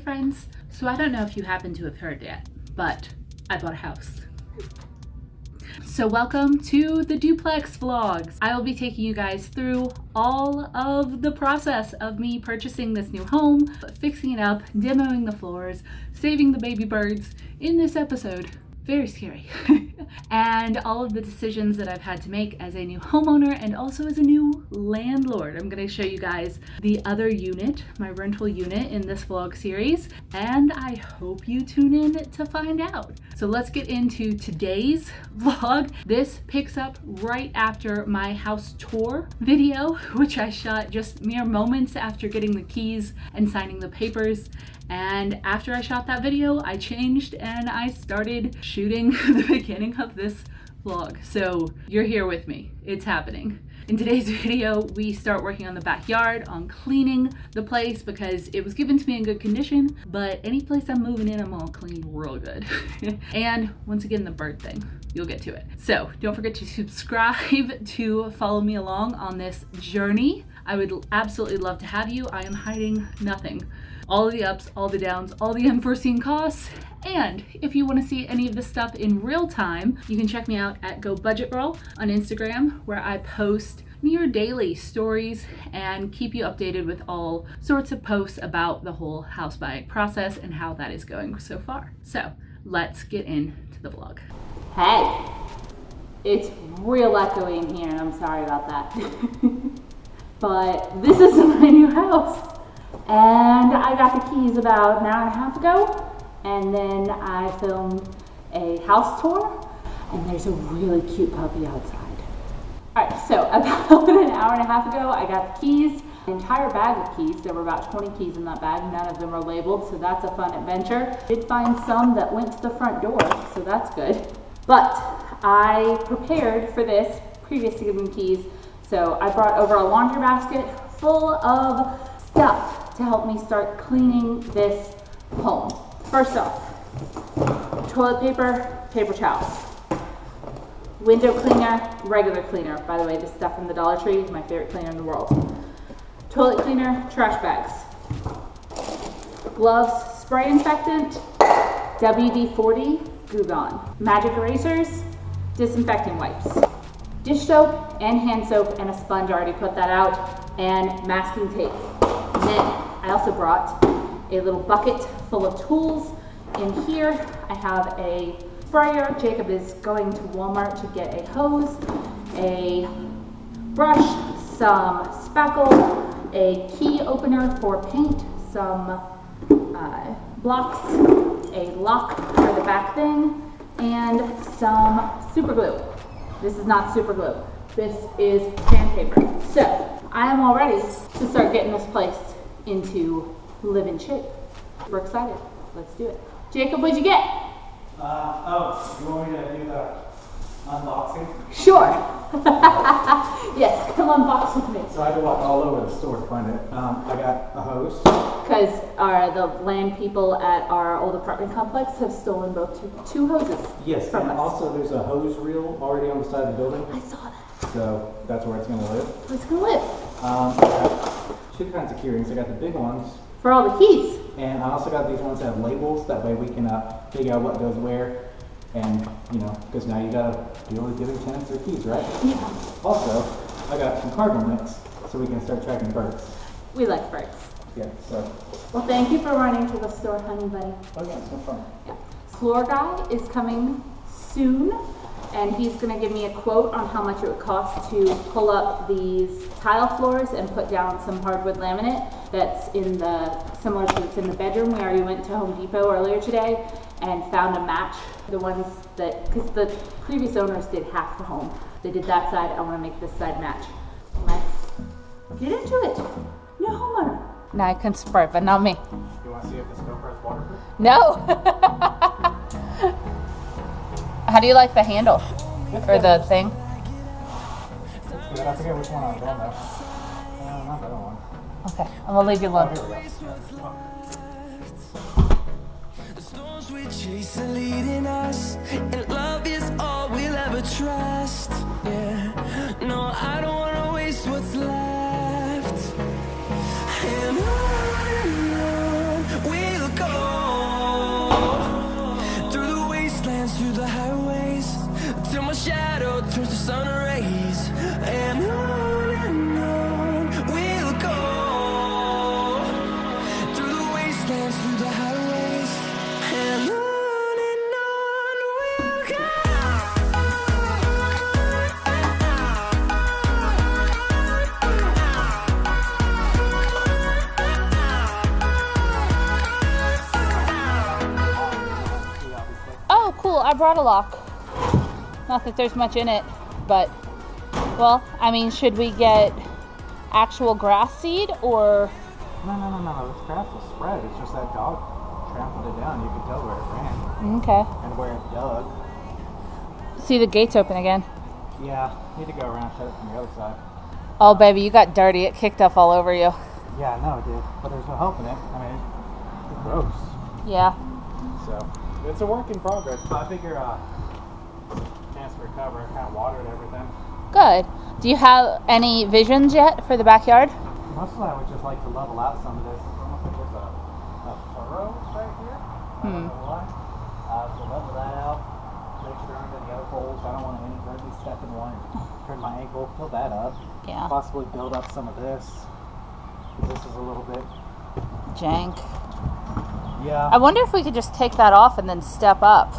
friends. So I don't know if you happen to have heard yet, but I bought a house. So welcome to the Duplex vlogs. I will be taking you guys through all of the process of me purchasing this new home, fixing it up, demoing the floors, saving the baby birds in this episode. Very scary. And all of the decisions that I've had to make as a new homeowner and also as a new landlord. I'm going to show you guys the other unit, my rental unit in this vlog series, and I hope you tune in to find out. So let's get into today's vlog. This picks up right after my house tour video, which I shot just mere moments after getting the keys and signing the papers. And after I shot that video, I changed and I started shooting the beginning of this vlog. So you're here with me. It's happening. In today's video, we start working on the backyard, on cleaning the place because it was given to me in good condition, but any place I'm moving in, I'm gonna clean real good. And once again, the bird thing, you'll get to it. So don't forget to subscribe to follow me along on this journey. I would absolutely love to have you. I am hiding nothing. All of the ups, all the downs, all the unforeseen costs. And if you want to see any of this stuff in real time, you can check me out at Go Budget Girl on Instagram, where I post near daily stories and keep you updated with all sorts of posts about the whole house buying process and how that is going so far. So let's get into the vlog. Hey, it's real echoey in here and I'm sorry about that. But this is my new house. And I got the keys about an hour and a half ago, and then I filmed a house tour, and there's a really cute puppy outside. All right, so about an hour and a half ago, I got the keys, an entire bag of keys. There were about 20 keys in that bag. None of them are labeled, so that's a fun adventure. Did find some that went to the front door, so that's good. But I prepared for this previous to giving keys, so I brought over a laundry basket full of stuff to help me start cleaning this home. First off, toilet paper, paper towels, window cleaner, regular cleaner. By the way, this stuff from the Dollar Tree is my favorite cleaner in the world. Toilet cleaner, trash bags, gloves, spray disinfectant, WD-40, Goo Gone, magic erasers, disinfecting wipes, dish soap and hand soap and a sponge, I already put that out, and masking tape. And then I also brought a little bucket full of tools. In here, I have a sprayer. Jacob is going to Walmart to get a hose, a brush, some spackle, a key opener for paint, some blocks, a lock for the back thing, and some super glue. This is not super glue. This is sandpaper. So I am all ready to start getting this place into live-in shape. We're excited. Let's do it. Jacob, what'd you get? You want me to do the unboxing? Sure. Yes, come unbox with me. So I had to walk all over the store to find it. I got a hose. Because the land people at our old apartment complex have stolen both two hoses. Yes, from and us. also there's a hose reel already on the side of the building. I saw that. So that's where it's going to live. Where's it going to live? I got two kinds of key rings. I got the big ones. For all the keys. And I also got these ones that have labels. That way we can figure out what goes where. And, because now you got to deal with giving tenants their keys, right? Yeah. Also, I got some cardinal nets so we can start tracking birds. We like birds. Yeah, so. Well, thank you for running to the store, honey bunny. Oh yeah, it's no fun. Yeah. Floor guy is coming soon, and he's going to give me a quote on how much it would cost to pull up these tile floors and put down some hardwood laminate that's similar to what's in the bedroom. We already went to Home Depot earlier today and found a match. The ones because the previous owners did half the home. They did that side. I want to make this side match. Let's get into it. New homeowner. Now I can spray, but not me. You want to see if this GoPro is waterproof? No. How do you like the handle? Or the thing? It's good. I forget which one I was on though. Not the other one. Okay, I'm gonna leave you alone. Oh, here we go. The storms we chase are leading us, and love is all we'll ever trust. Yeah, no, I don't wanna waste what's left. And on we'll go I brought a lock. Not that there's much in it, but, well, I mean, should we get actual grass seed or? No. This grass is spread. It's just that dog trampled it down. You could tell where it ran. Okay. And where it dug. See, the gate's open again. Yeah, need to go around and shut it from the other side. Oh, baby, you got dirty. It kicked up all over you. Yeah, I know it did. But there's no helping it. I mean, it's gross. Yeah. So, it's a work in progress. But I figure, chance to recover. I kind of watered everything. Good. Do you have any visions yet for the backyard? Mostly I would just like to level out some of this. It's almost like there's a furrow right here. I don't know why. So level that out. Make sure there aren't any other holes. I don't want to inadvertently step in one and turn my ankle. Fill that up. Yeah. Possibly build up some of this. This is a little bit jank. Yeah. I wonder if we could just take that off and then step up.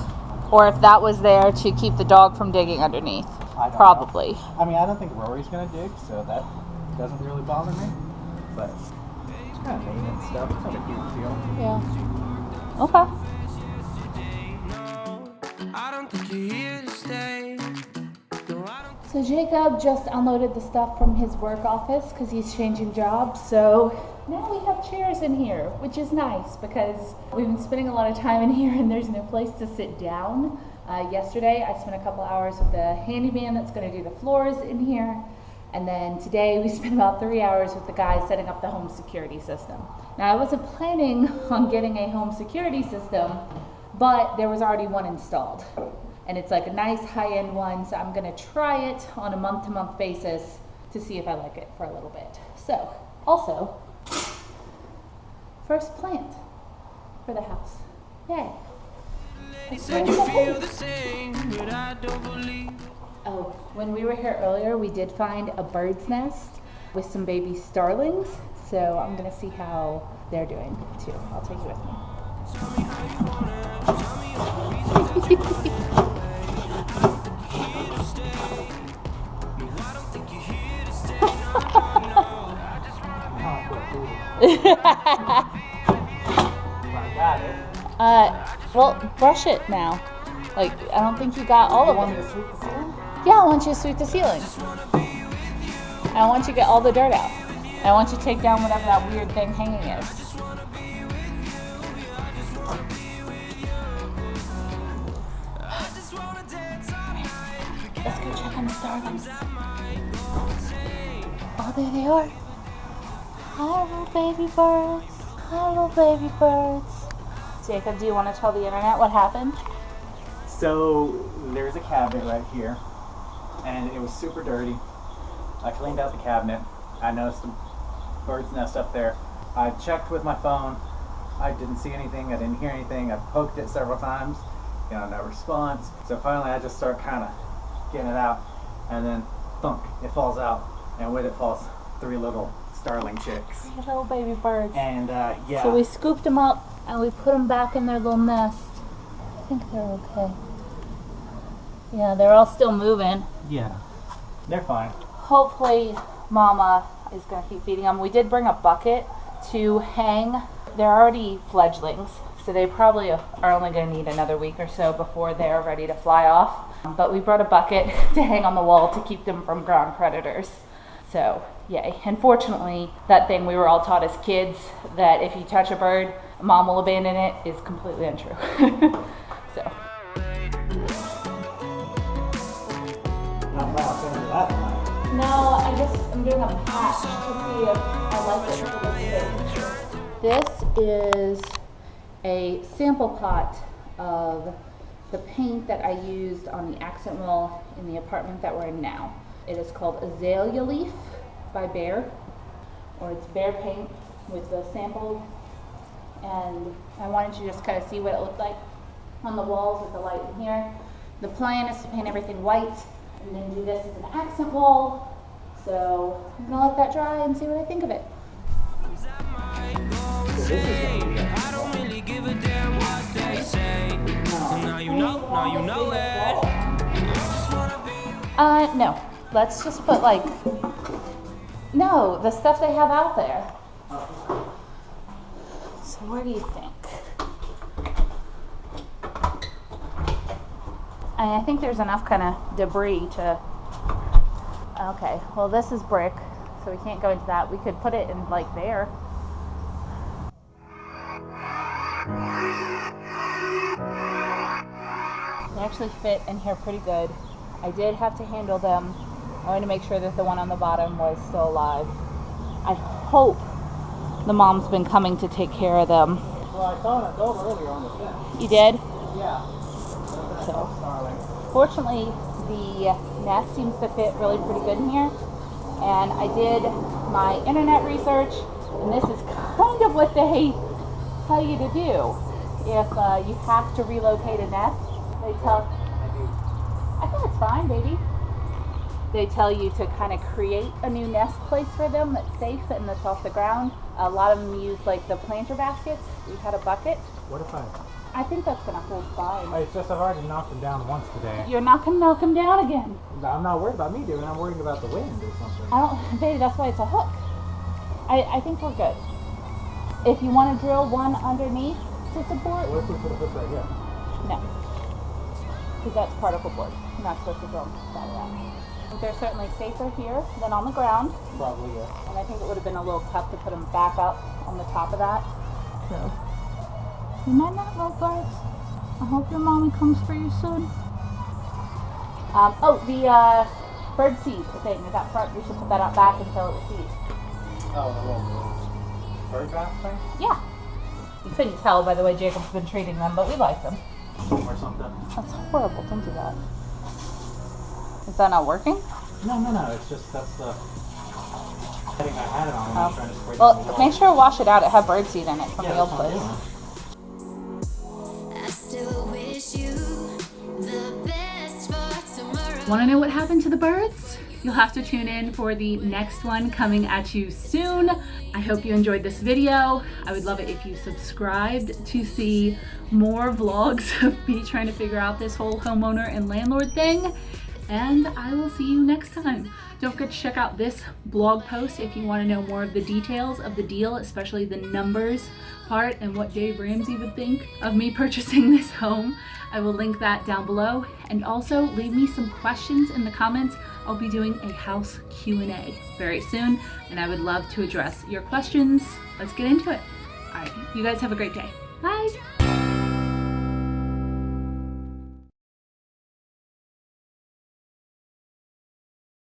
Or if that was there to keep the dog from digging underneath. I don't Probably. know. I mean, I don't think Rory's going to dig, so that doesn't really bother me. But it's kind of maintenance stuff. It's not a huge deal. Yeah. Okay. I don't think you're here to stay. So Jacob just unloaded the stuff from his work office because he's changing jobs. So now we have chairs in here, which is nice because we've been spending a lot of time in here and there's no place to sit down. Yesterday I spent a couple hours with the handyman that's going to do the floors in here. And then today we spent about 3 hours with the guy setting up the home security system. Now I wasn't planning on getting a home security system, but there was already one installed. And it's like a nice high-end one, so I'm gonna try it on a month-to-month basis to see if I like it for a little bit. So, also, first plant for the house. Yay. Oh, when we were here earlier, we did find a bird's nest with some baby starlings. So I'm gonna see how they're doing too. I'll take you with me. I got it. Well, brush it now. Like, I don't think you got all of Want me them. to sweep the ceiling? Yeah, I want you to sweep the ceiling. I want you to get all the dirt out. I want you to take down whatever that weird thing hanging is. Let's go check on the starlings. Oh, there they are. Hi, little baby birds. Hi, little baby birds. Jacob, do you want to tell the internet what happened? So there's a cabinet right here, and it was super dirty. I cleaned out the cabinet. I noticed a bird's nest up there. I checked with my phone. I didn't see anything. I didn't hear anything. I poked it several times. No response. So finally, I just start kind of getting it out, and then thunk, it falls out, and with it falls 3 little starling chicks. 3 little baby birds. And yeah. So we scooped them up and we put them back in their little nest. I think they're okay. Yeah, they're all still moving. Yeah, they're fine. Hopefully Mama is going to keep feeding them. We did bring a bucket to hang. They're already fledglings, so they probably are only going to need another week or so before they're ready to fly off. But we brought a bucket to hang on the wall to keep them from ground predators. So, yay. Unfortunately, that thing we were all taught as kids, that if you touch a bird, Mom will abandon it, is completely untrue. So. Not much into that one. No, I'm doing a patch to see if I like it. This is a sample pot of the paint that I used on the accent wall in the apartment that we're in now. It is called Azalea Leaf by Behr, or it's Behr paint with the sample. And I wanted you to just kind of see what it looked like on the walls with the light in here. The plan is to paint everything white and then do this as an accent wall. So I'm gonna let that dry and see what I think of it. I don't really give a damn what they say. Now you know it. No. Let's just put like, no, the stuff they have out there. So where do you think? I think there's enough kind of debris to... Okay, well this is brick, so we can't go into that. We could put it in like there. They actually fit in here pretty good. I did have to handle them. I wanted to make sure that the one on the bottom was still alive. I hope the mom's been coming to take care of them. Well, I saw an adult earlier on the fence. You did? Yeah. So, fortunately, the nest seems to fit really pretty good in here. And I did my internet research, and this is kind of what they tell you to do. If you have to relocate a nest, they tell... I think it's fine, baby. They tell you to kind of create a new nest place for them that's safe and that's off the ground. A lot of them use like the planter baskets. We had a bucket. What if I think that's going to hold fine. It's just I've already knocked them down once today. You're not going to knock them down again. I'm not worried about me doing it. I'm worried about the wind or something. Baby, that's why it's a hook. I think we're good. If you want to drill one underneath to support... What if we put a hook right here? No. Because that's particle board. You're not supposed to drill inside of that. They're certainly safer here than on the ground. Probably, yeah. And I think it would have been a little tough to put them back up on the top of that. So, you might not like birds. I hope your mommy comes for you soon. The bird seed thing is out front. We should put that out back and fill it with seed. Oh, the little bird bath thing? Yeah. You couldn't tell by the way Jacob's been treating them, but we like them. Or something. That's horrible. Don't do that. Is that not working? No. It's just that's the setting I had it on when I was trying to spray it on the Well, wall. make sure to wash it out. It had birdseed in it from the old that's what I'm place. I still wish you the best for tomorrow. Want to know what happened to the birds? You'll have to tune in for the next one coming at you soon. I hope you enjoyed this video. I would love it if you subscribed to see more vlogs of me trying to figure out this whole homeowner and landlord thing. And I will see you next time. Don't forget to check out this blog post if you want to know more of the details of the deal, especially the numbers part and what Dave Ramsey would think of me purchasing this home. I will link that down below. And also leave me some questions in the comments. I'll be doing a house Q&A very soon, and I would love to address your questions. Let's get into it. All right, you guys have a great day. Bye.